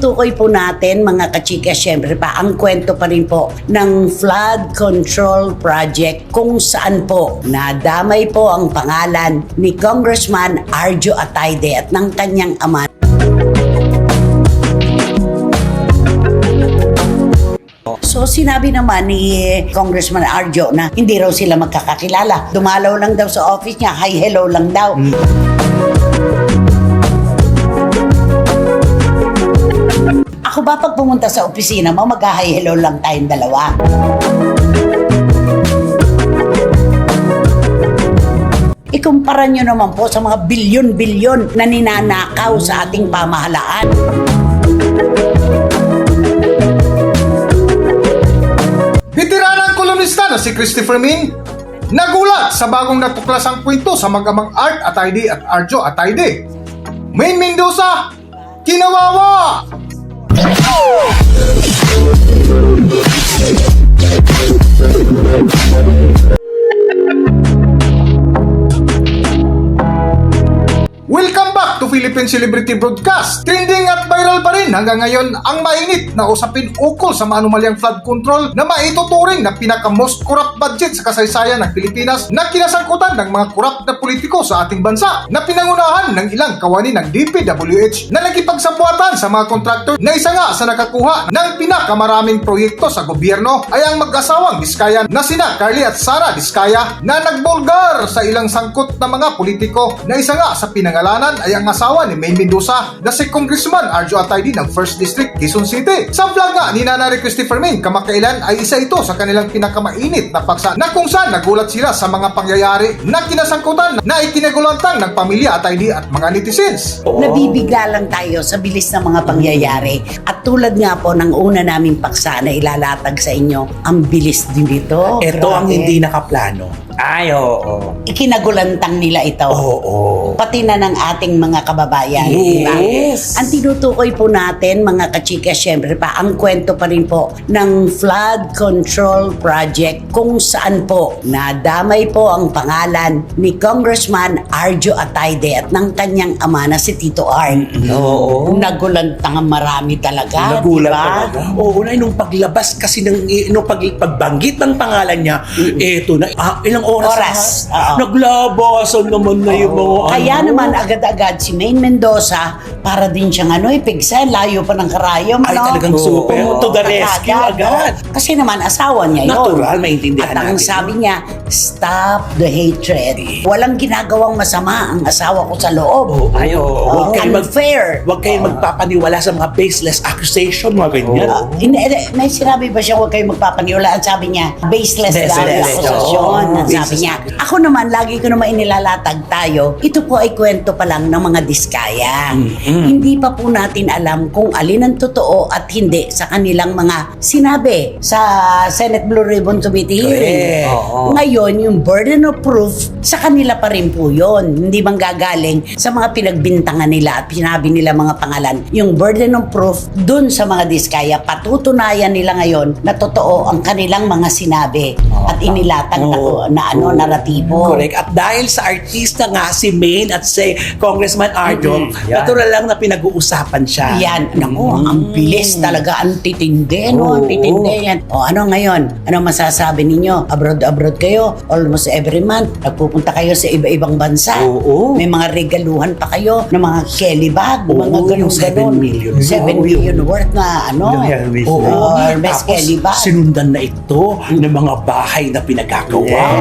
tinutukoy po natin mga kachika, syempre pa, ang kwento pa rin po ng flood control project kung saan po nadamay po ang pangalan ni Congressman Arjo Atayde at ng kanyang ama. So sinabi naman ni Congressman Arjo na hindi raw sila magkakakilala. Dumalaw lang daw sa office niya, hi hello lang daw. Ako ba pag pumunta sa opisina mo, mag-hi hello lang tayong dalawa? Ikumpara nyo naman po sa mga bilyon-bilyon na ninanakaw sa ating pamahalaan. Veteranang kolumnista na si Christopher Min nagulat sa bagong natuklasang kwento sa mag-amang Art Atayde at Arjo Atayde. Main Mendoza, kinawawa! Welcome back to Philippine Celebrity Broadcast. Trending at viral pa rin hanggang ngayon ang mainit na usapin ukol sa maanumalyang flood control na maituturing na pinaka-most corrupt budget sa kasaysayan ng Pilipinas na kinasangkutan ng mga corrupt na politiko sa ating bansa na pinangunahan ng ilang kawani ng DPWH na nagipagsabuatan sa mga kontraktor na isa nga sa nakakuha ng pinakamaraming proyekto sa gobyerno ay ang mag-asawang Diskaya na sina Carly at Sara Diskaya na nagbulgar sa ilang sangkot na mga politiko na isa nga sa pinangalanan ay ang asawa ni Main Mendoza na si Congressman Arjo Atayde ng 1st District, Quezon City. Sa vlog nga ni Nanay Christopher Min kamakailan ay isa ito sa kanilang pinakamainit na paksa na kung saan nagulat sila sa mga pangyayari na kinasangkutan na ikinagulantang ng pamilya Atayde at mga netizens. Nabibigla lang tayo sa bilis ng mga pangyayari at tulad nga po ng una naming paksa na ilalatag sa inyo, ang bilis din dito. Ito ang Grabe. hindi nakaplano. Ay, oo. Ikinagulantang nila ito. Oo. Pati na ng ating mga kababayan. Diba? Yes. Ang tinutukoy po natin, mga kachika, syempre pa, ang kwento pa rin po ng flood control project kung saan po nadamay po ang pangalan ni Congressman Arjo Atayde at ng kanyang ama na si Tito Art. Oo. Nagulantang ang marami talaga. Nagulat diba? talaga. Oo, na nung paglabas kasi nung pagbanggit ng pangalan niya, eto na, ilang oras. Oo. Naglabasan naman na yung mga Kaya naman agad-agad si Main Mendoza para din siyang pigsa, layo pa ng karayom. Ay, talagang super. To the rescue agad. Kasi naman asawa niya yun. Natural, maintindihan At ang natin. sabi niya, stop the hatred. Walang ginagawang masama ang asawa ko sa loob. Huwag Unfair. kayong magpapaniwala sa mga baseless accusation, mga ganyan. May sinabi ba siya huwag kayo magpapaniwalaan? Sabi niya, baseless daw yung Baseless. akusasyon. Oo. Sabi niya. Ako naman, lagi ko naman inilalatag tayo, ito po ay kwento pa lang ng mga Diskaya. Hindi pa po natin alam kung alin ang totoo at hindi sa kanilang mga sinabi sa Senate Blue Ribbon Committee hearing. Oo. Ngayon, yung burden of proof, sa kanila pa rin po yun. Hindi bang gagaling sa mga pinagbintangan nila at sinabi nila mga pangalan. Yung burden of proof dun sa mga Diskaya, patutunayan nila ngayon na totoo ang kanilang mga sinabi at inilatag na naratibo. Correct. At dahil sa artista nga si Main at si Congressman Arjo, natural lang na pinag-uusapan siya. Yan, naku, ang bilis talaga, ang titindi, no? Ang titindi yan. O ano ngayon? Ano masasabi ninyo? Abroad kayo, almost every month, nagpupunta kayo sa iba-ibang bansa. Oo. May mga regaluhan pa kayo ng mga Kelly bag, Oo, mga yung 7 million. 7 million worth na, Hermes Tapos, Kelly bag. sinundan na ito ng mga bahay na pinagagawa.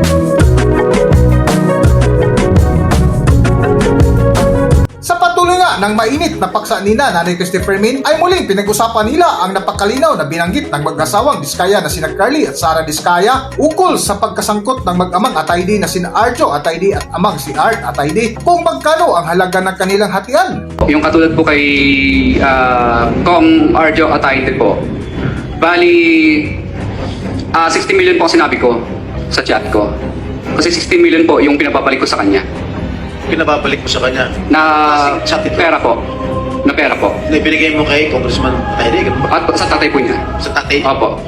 Sa patuloy nga ng mainit na paksa ni Nanay Christopher Min ay muling pinag-usapan nila ang napakalinaw na binanggit ng mag-asawang Diskaya na sina Carly at Sara Diskaya ukol sa pagkasangkot ng mag-amang Atayde na sina Arjo Atayde at amang si Art Atayde kung magkano ang halaga ng kanilang hatian. Yung katulad po kay Kong Arjo Atayde po, bali 60 million po ang sinabi ko sa chat ko. Kasi 60 million po yung pinapabalik ko sa kanya. Pinababalik mo sa kanya Na sa tito. pera po. na pera po. Na ibinigay mo kay Congressman Atayde, ganun ba? At sa tatay po niya. Sa tatay? Opo.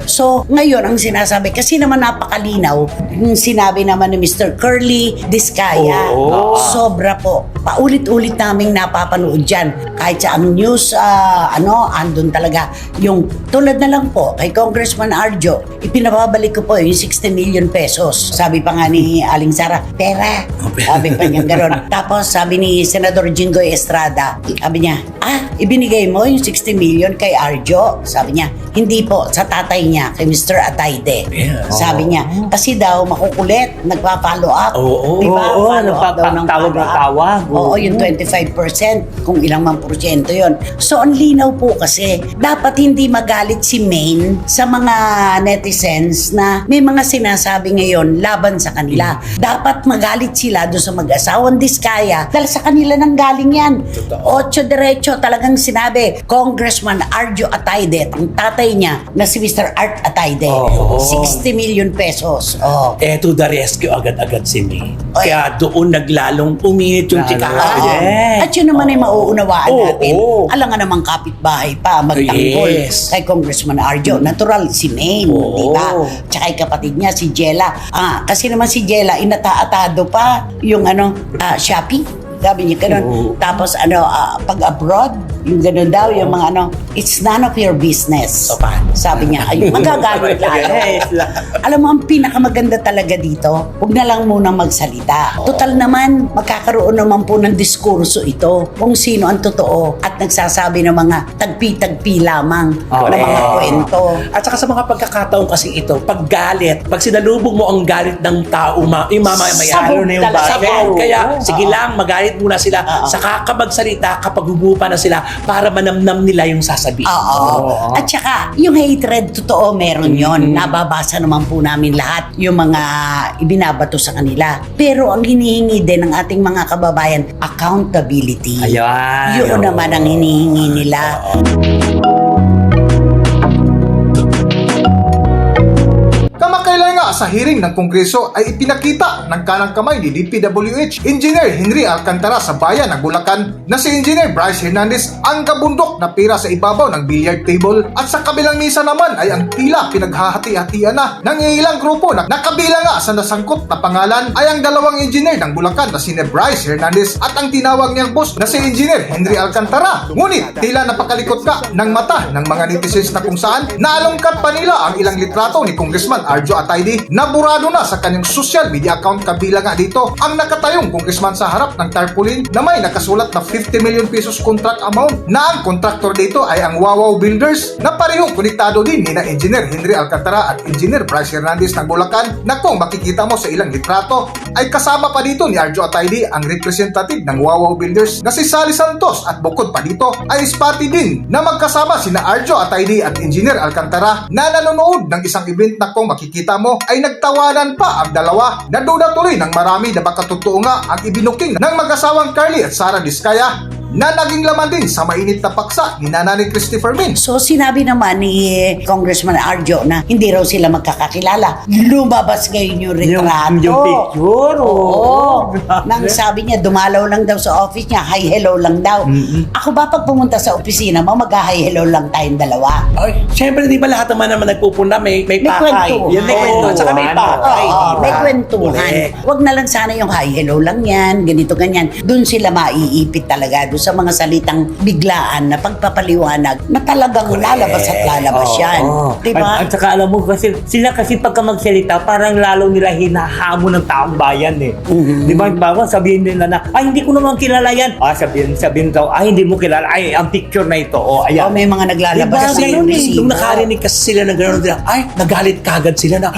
So, ngayon ang sinasabi, kasi naman napakalinaw, yung sinabi naman ni Mr. Curly Discaya, Oo. sobra po. Paulit-ulit naming napapanood dyan. Kahit sa ang news, andun talaga. Yung tulad na lang po, kay Congressman Arjo, ipinababalik ko po yung 60 million pesos. Sabi pa nga ni Aling Sara, pera. Sabi pa niya gano'n. Tapos sabi ni Senador Jinggoy Estrada, sabi niya, ibinigay mo yung 60 million kay Arjo? Sabi niya, hindi po, sa tatay niya, kay Mr. Atayde. Yeah. Sabi niya, kasi daw makukulit, nagpa-follow up. Oo. Diba? Oo, Follow up daw ng tawag follow ng up. tawag. Oo, yung 25%, kung ilang man porsyento yun. So, ang linaw po kasi, dapat hindi magalit si Maine sa mga netizens na may mga sinasabi ngayon laban sa kanila. Dapat magalit sila doon sa mag-asawang Diskaya dahil sa kanila nang galing yan. Ocho diretso talagang sinabi, Congressman Arjo Atayde, ang tatay niya na si Mr. Art Atayde, Oo. 60 million pesos. Oh. To the rescue agad-agad si May. Ay. Kaya doon naglalong uminit yung Lalo. chikahan. Oo. Yes. At yun naman ay mauunawaan Oo, natin. oo. Alam nga namang kapitbahay pa magtanggol Yes. kay Congressman Arjo. Natural si Maine, Oo. di ba? Tsaka yung kapatid niya, si Jella. Kasi naman si Jella, inataatado pa yung Shopee. Sabi niya ganun. Tapos pag abroad, yung ganun daw, yung mga it's none of your business. O, paano? Sabi niya, ay, magagalit lalo. Yes. Alam mo, ang pinakamaganda talaga dito, huwag na lang munang magsalita. Total naman, magkakaroon naman po ng diskurso ito kung sino ang totoo at nagsasabi ng mga tagpi-tagpi lamang ng mga kwento. At saka sa mga pagkakataon kasi ito, pag galit, pag sinalubog mo ang galit ng tao, yung mamamayan. Sabog na yung talaga. bagay. Sabog. Kaya, sige lang, magalit muna sila. Saka ka magsalita kapag humupa na sila para manamnam nila yung sasabihin. Oo. At saka, yung hatred, totoo, meron yon. Nababasa naman po namin lahat yung mga ibinabato sa kanila. Pero ang hinihingi din ng ating mga kababayan, accountability. Ayan. Yun naman ang hinihingi nila. Kamakailan nga sa hearing ng Kongreso ay ipinakita ng kanang kamay ni DPWH Engineer Henry Alcantara sa bayan ng Bulacan na si Engineer Bryce Hernandez ang kabundok na pira sa ibabaw ng billiard table at sa kabilang misa naman ay ang tila pinaghahati-hatian na ng ilang grupo na nakabilang nga sa nasangkot na pangalan ay ang dalawang engineer ng Bulacan na si Bryce Hernandez at ang tinawag niyang boss na si Engineer Henry Alcantara. Ngunit tila napakalikot ka ng mata ng mga netizens na kung saan naalungkat pa nila ang ilang litrato ni Congressman Arjo Atayde na burado na sa kanyang social media account. Kabilang nga dito ang nakatayong congressman sa harap ng tarpaulin na may nakasulat na 50 million pesos contract amount na ang contractor dito ay ang Wawaw Builders na parehong konektado din ni na Engineer Henry Alcantara at Engineer Bryce Hernandez ng Bulacan na kung makikita mo sa ilang litrato ay kasama pa dito ni Arjo Atayde ang representative ng Wawaw Builders na si Sally Santos at bukod pa dito ay spotty din na magkasama sina Arjo Atayde at Engineer Alcantara na nanonood ng isang event na kung makikita mo ay nagtawanan pa ang dalawa na duda tuloy ng marami na baka totoo nga ang ibinuking ng mag-asawang Carly at Sara Diskaya na naging laman din sa mainit na paksa ni Nanay Christopher Min. So sinabi naman ni Congressman Arjo na hindi raw sila magkakakilala. Lumabas ngayon yung retrato. Yung picture. Oo. Nang sabi niya, dumalaw lang daw sa office niya, hi hello lang daw. Ako ba pag pumunta sa opisina mo, mag-hi hello lang tayong dalawa? Ay, syempre, di ba lahat naman nagpupunta, may May pakay. kwentuhan. Yan, may kwentuhan. Saka may pakay. Oo, di ba? may kwentuhan. Correct. Huwag na lang sana yung hi hello lang yan, ganito ganyan. Doon sila maiipit talaga doon sa mga salitang biglaan na pagpapaliwanag na talagang lalabas at lalabas yan. Diba? At saka alam mo kasi sila kasi pagka magsalita parang lalo nila hinahamon ng taong bayan eh. Di ba? Bawa sabihin nila na ay hindi ko naman kilala yan. Sabihin daw ay hindi mo kilala. Ay ang picture na ito. O ayan. May mga naglalabas Diba, sa ganun eh. resibo. Nung nakarinig kasi sila ng gano'n nila, ay, nagalit kagad sila na,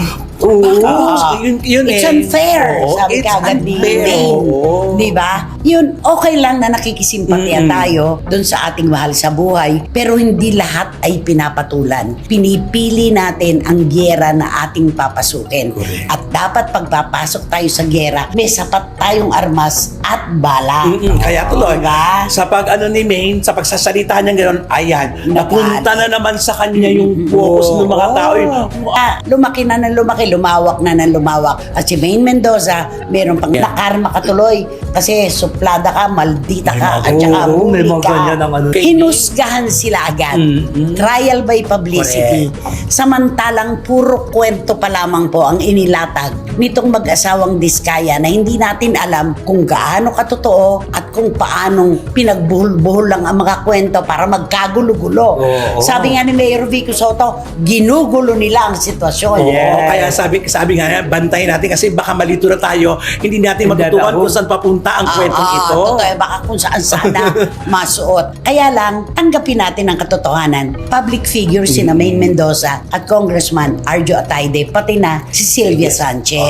yun It's eh. unfair, Oo, sabi it's kagad ni unfair. Maine. Oo. Di ba? Yun, okay lang na nakikisimpatya tayo dun sa ating mahal sa buhay, pero hindi lahat ay pinapatulan. Pinipili natin ang gyera na ating papasukin. Correct. At dapat pagpapasok tayo sa gyera, may sapat tayong armas at bala. Kaya tuloy, Diba? sa ni Maine, sa pagsasalita niya gano'n, ayan, napunta na naman sa kanya yung focus ng mga tao. Lumaki na ng lumaki, lumawak na ng lumawak. At si Maine Mendoza, meron pang nakarma katuloy. Kasi suplada ka, maldita ka, at saka oo, may huli mga ganyan ang ano. Hinusgahan sila agad. Trial by publicity. Samantalang puro kwento pa lamang po ang inilatag nitong mag-asawang Diskaya na hindi natin alam kung gaano katotoo at kung paanong pinagbuhol-buhol lang ang mga kwento para magkagulo-gulo. Sabi nga ni Mayor Vico Soto, ginugulo nila ang sitwasyon. Oo, kaya sabi nga, bantayin natin kasi baka malito na tayo, hindi natin matutukan kung saan papunta ang kwentong ito. Totoo, baka kung saan na masuot. Kaya lang, tanggapin natin ang katotohanan. Public figure si Maine Mendoza at Congressman Arjo Atayde, pati na si Sylvia Sanchez.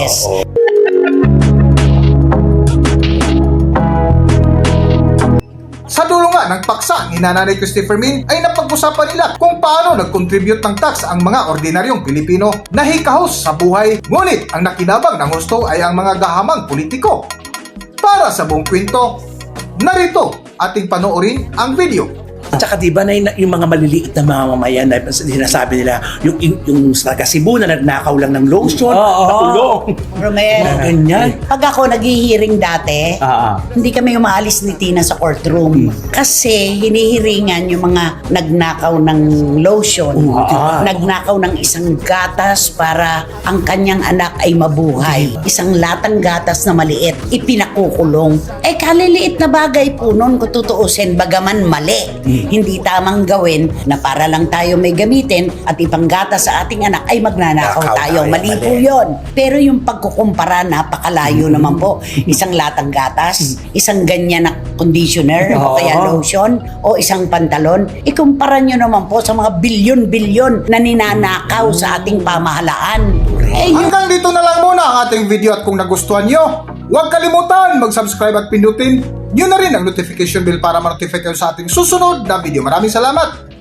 Sa dulo nga ng paksa ni Nanay Christopher Min ay napag-usapan nila kung paano nag-contribute ng tax ang mga ordinaryong Pilipino na hikahos sa buhay, ngunit ang nakinabang ng husto ay ang mga gahamang politiko. Para sa buong kwento, narito ating panoorin ang video. At saka diba na yung mga maliliit na mga mamayan na sinasabi nila, yung sa Cebu na nagnakaw lang ng lotion, patulong. Romel, Ganyan. pag ako naghihiring dati, hindi kami umaalis ni Tina sa courtroom. Kasi hinihiringan yung mga nagnakaw ng lotion, nagnakaw ng isang gatas para ang kanyang anak ay mabuhay. Isang latang gatas na maliit, ipinakukulong. Kaliliit na bagay po nun kung tutuusin, bagaman mali. Hindi tamang gawin na para lang tayo may gamitin at ipanggatas sa ating anak ay magnanakaw tayo. Mali po yun. Pero yung pagkukumpara, napakalayo naman po. Isang latang gatas, isang ganyan na conditioner o kaya lotion o isang pantalon. Ikumpara nyo naman po sa mga bilyon-bilyon na ninanakaw sa ating pamahalaan. Hanggang dito na lang muna ang ating video at kung nagustuhan nyo, huwag kalimutan mag-subscribe at pindutin nyo na rin ang notification bell para ma-notify kayo sa ating susunod na video. Maraming salamat!